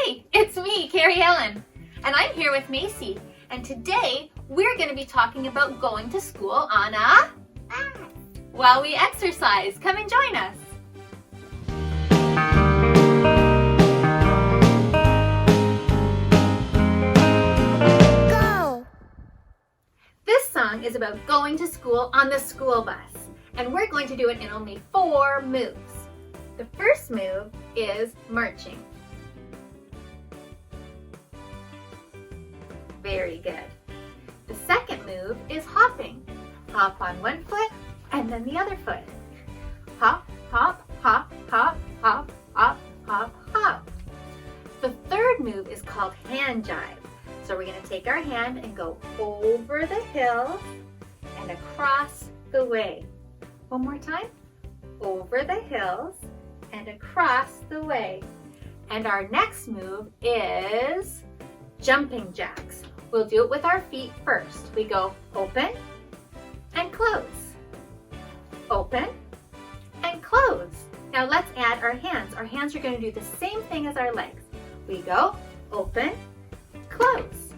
Hey, it's me, Keri-Ellen, and I'm here with Macey, and today we're going to be talking about going to school on a while we exercise. Come and join us. Go! This song is about going to school on the school bus, and we're going to do it in only 4 moves. The first move is marching. Very good. The second move is hopping. Hop on one foot and then the other foot. Hop, hop, hop, hop, hop, hop, hop, hop. The third move is called hand jive. So we're going to take our hand and go over the hill and across the way. One more time. Over the hills and across the way. And our next move is jumping jacks. We'll do it with our feet first. We go open and close. Open and close. Now let's add our hands. Our hands are going to do the same thing as our legs. We go open, close,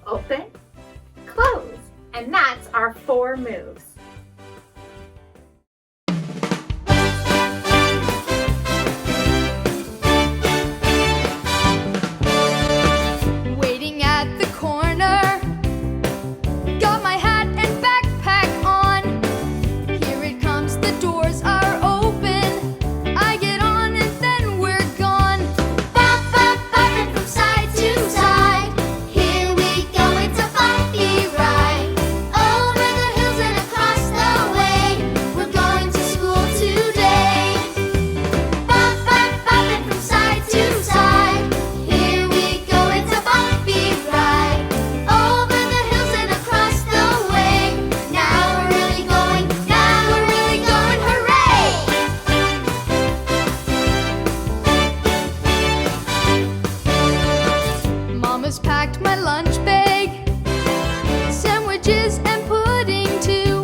open, close. And that's our 4 moves. Packed my lunch bag, sandwiches and pudding too.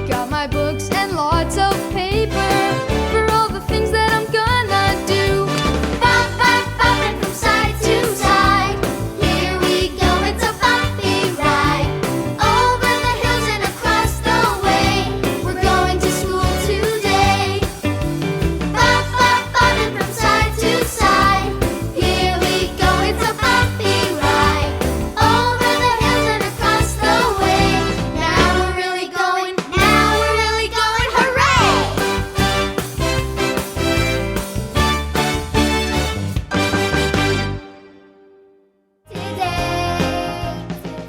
Got my books and lots of paper for all the things that I'm gonna do. Bop, bop, bopping from side to side. Here we go, it's a bumpy ride. Over the hills and across the way. We're going to school today. Bop, bop, bopping from side to side. Here we go, it's a bumpy ride. Over the hills and across the way. Now we're really going, hooray! Today.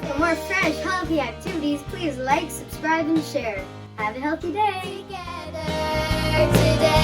For more fresh, healthy activities, please like, subscribe, and share. Have a healthy day. Together today.